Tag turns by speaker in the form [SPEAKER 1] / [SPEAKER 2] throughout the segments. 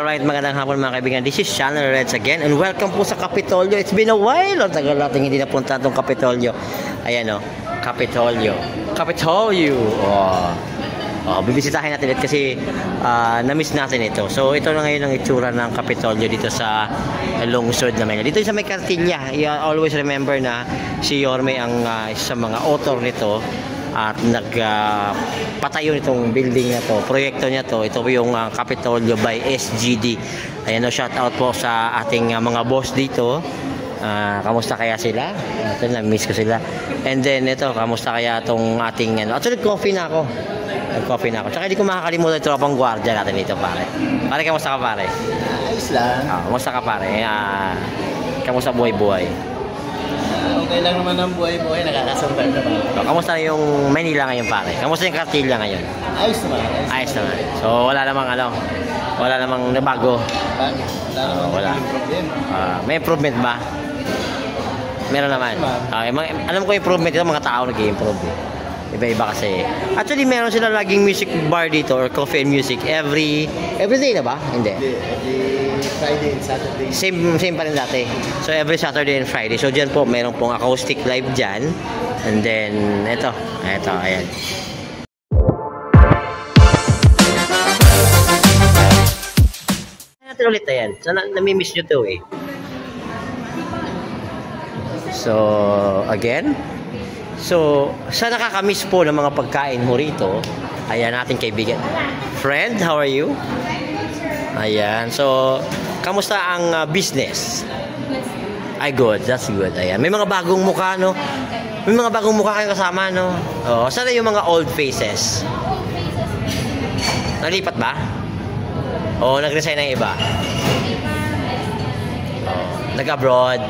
[SPEAKER 1] Alright, magandang hapon mga kaibigan. This is Channel Reds again and welcome po sa Kapitolyo. It's been a while. Ang tagal natin hindi napunta itong Kapitolyo. Ayan o, Kapitolyo. Kapitolyo. Bibisitahin natin ito kasi na-miss natin ito. So ito na ngayon ang itsura ng Kapitolyo dito sa lungsod na Manila. Dito sa may Cartilla. Always remember na si Yorme ang isa mga author nito at nagpatayo nitong building na to, proyekto niya to. Ito yung Kapitolyo by SGD. Ayan o, shout out po sa ating mga boss dito. Kamusta kaya sila? Ito, na-miss ko sila. And then ito, kamusta kaya itong ating actually coffee na ako. Nag-coffee na ako. Tsaka hindi ko makakalimutan ito pang gwardiya natin dito, pare. Pare, kamusta ka, pare?
[SPEAKER 2] Ayos lang.
[SPEAKER 1] Kamusta ka, pare? Kamusta buhay-buhay?
[SPEAKER 2] Okay lang naman ang buhay-buhay, nakakasambal naman.
[SPEAKER 1] So, kamusta na yung Manila ngayon, pare? Kamusta yung Cartilla ngayon?
[SPEAKER 2] Ayos naman.
[SPEAKER 1] Ayos naman. So wala namang nabago.
[SPEAKER 2] Wala namang problema.
[SPEAKER 1] May improvement ba? Meron naman. Alam ko improvement ito, mga tao nag-i-improve. Iba-iba kasi. Actually, meron sila laging music bar dito or coffee and music every day na ba? Hindi.
[SPEAKER 2] Every Friday and Saturday.
[SPEAKER 1] Same pa rin dati. So every Saturday and Friday. So diyan po meron pong acoustic live diyan. And then ito, ayan. Natin ulit na yan. So nami-miss nyo to eh. So again, sa nakakamiss po ng mga pagkain mo rito, ayan natin kaibigan. Friend, how are you? Ayan, so kamusta ang business? Ay, good, that's good. Ayan, may mga bagong mukha, no? May mga bagong mukha kayong kasama, no? Sana yung mga old faces? Nalipat ba? Nag-resign ng iba? Nag-abroad?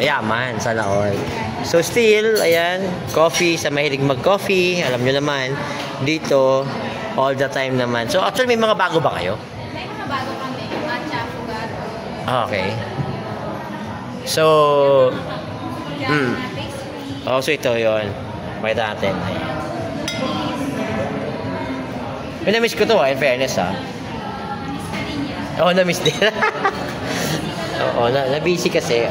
[SPEAKER 1] Yaman, sana all. So still, ayan, coffee, sa mahilig mag-coffee, alam nyo naman, dito, all the time naman. So actually, may mga bago ba kayo?
[SPEAKER 3] May mga bago kami, matcha, fugado.
[SPEAKER 1] Okay. So, so ito yun. Makita natin. Ayan. Na-miss ko to in fairness na-miss din. Na-busy kasi.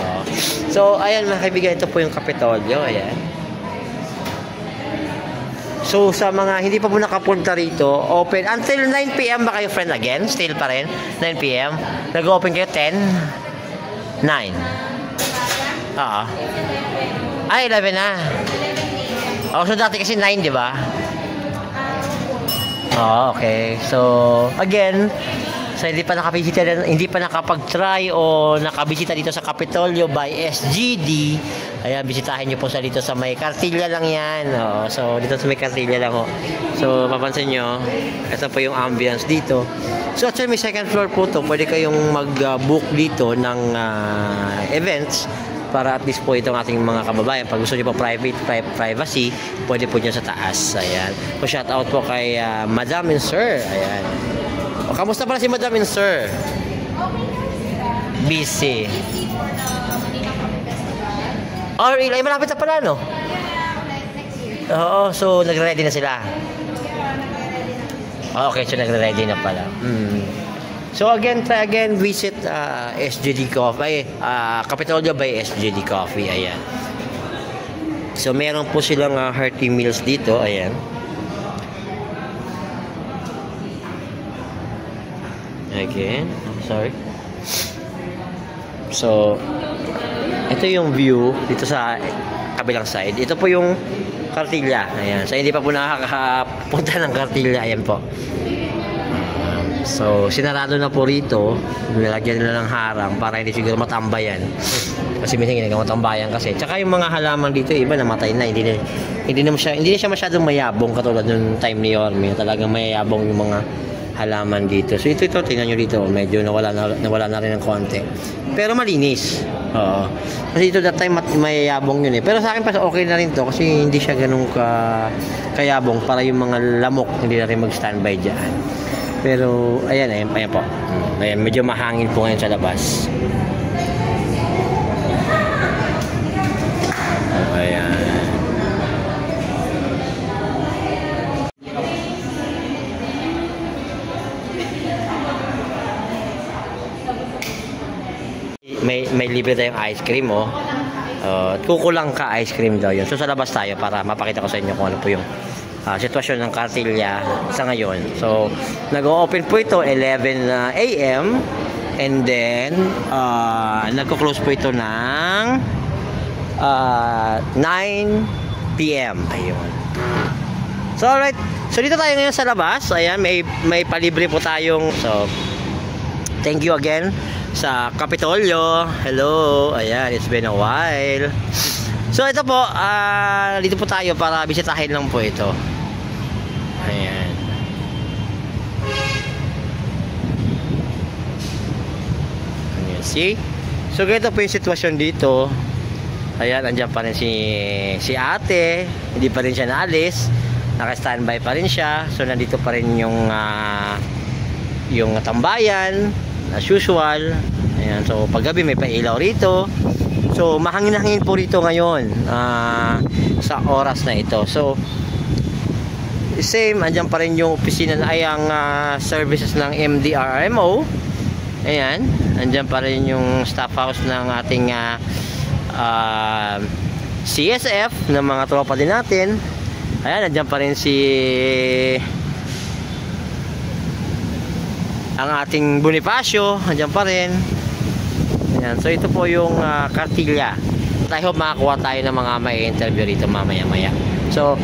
[SPEAKER 1] So, ayan mga kaibigan, ito po yung Kapitolyo. Ayan. So, sa mga hindi pa po nakapunta rito, open until 9 PM ba kayo, friend, again? Still pa rin? 9 PM? Nag-open kayo 10? 9? Oo. 11 na. So dati kasi 9, di ba? Okay. So, again, hindi pa nakapag-try o nakabisita dito sa Kapitolyo by SGD, ayan, bisitahin nyo po dito sa may Cartilla lang yan. So dito sa may Cartilla lang So mapansin nyo, ito po yung ambience dito. So actually may second floor po to. Pwede kayong mag-book dito ng events para at least po itong ating mga kababayan, pag gusto nyo po privacy, pwede po dyan sa taas. Ayan. So shout out po kay Madam and Sir. Ayan. Kamusta pala si Madam and Sir? Busy. Ay, malapit na pala, no? Oo, so nagre-ready na sila. Okay, so nagre-ready na pala. So again, visit SGD Coffee, Kapitolyo by SGD Coffee. Ayan. So meron po silang hearty meals dito. Ayan. Again, sorry. So ito yung view dito sa kabilang side. Ito po yung Cartilla. Ayan. So hindi pa po nakakapunta ng Cartilla. Ayan po. So sinarado na po rito. Nilagyan nila ng harang para hindi siguro matambayan. Kasi minsan ginagawa tambayan kasi. Tsaka yung mga halaman dito, iba namatay na. Hindi na siya masyadong mayabong katulad nung time ni Yorme. Talagang mayabong yung mga halaman dito. So ito tingnan nyo dito, medyo nawala na rin ng konti. Pero malinis. Kasi ito that time mayayabong yun eh. Pero sa akin pa okay na rin to kasi hindi siya ganun kayabong para yung mga lamok hindi na rin mag-standby dyan. Pero ayan po. Ayan, medyo mahangin po ngayon sa labas. Ayan. may libre tayong ice cream, oh. Kukulang ka ice cream daw yun. So sa labas tayo para mapakita ko sa inyo kung ano po yung sitwasyon ng Cartilla sa ngayon. So nag-open po ito 11 a.m. and then nagko-close po ito ng 9 p.m. Ayun. So alright. So dito tayo ngayon sa labas. Ayan, may palibre po tayong, so thank you again sa Kapitolyo. Hello. Ayan, it's been a while. So ito po, dito po tayo para bisitahin lang po ito. Ayan. Ayan, see? So ganito po yung sitwasyon dito. Ayan, andyan pa rin si ate. Hindi pa rin siya naalis. Naka-standby pa rin siya. So nandito pa rin yung tambayan as usual. Ayan, so paggabi may pailaw rito. So mahangin-hangin po rito ngayon sa oras na ito. So same, andyan pa rin yung opisina na ay ang services ng MDRMO. Ayan, andyan pa rin yung staff house ng ating CSF ng mga tropa din natin. Ayan, andyan pa rin ang ating Bonifacio, andyan pa rin. Ayan, so ito po yung Cartilla. I hope makakuha tayo ng mga may interview rito mamaya-maya. So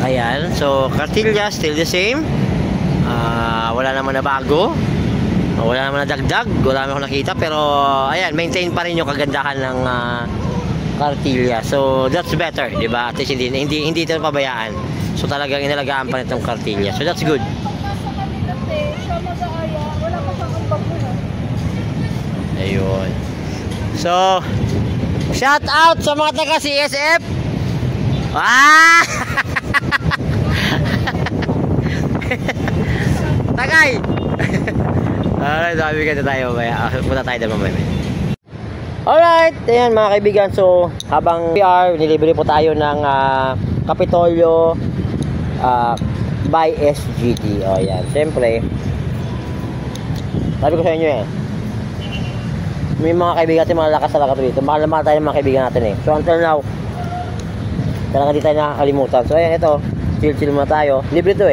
[SPEAKER 1] ayan, so Cartilla still the same. Wala naman na bago, wala naman na dagdag, wala naman ako nakita, pero ayan, maintain pa rin yung kagandahan ng Cartilla. So that's better, di ba? At least hindi ito pabayaan. So talagang inalagaan pa nitong Cartilla. So that's good. Ayun. So shout out sa mga taga CSF. Tagay. Alright, sabi ka na tayo mamaya. Punta tayo na mamaya. Alright, ayan mga kaibigan. So habang PR, nilibre po tayo ng Kapitolyo by SGD. O yan, siyempre sabi ko sa inyo may mga kaibigan natin malalakas talaga dito. Mahal naman tayo ng mga kaibigan natin So until now talaga di tayo nakakalimutan. So ayan, ito chill muna tayo. Libre to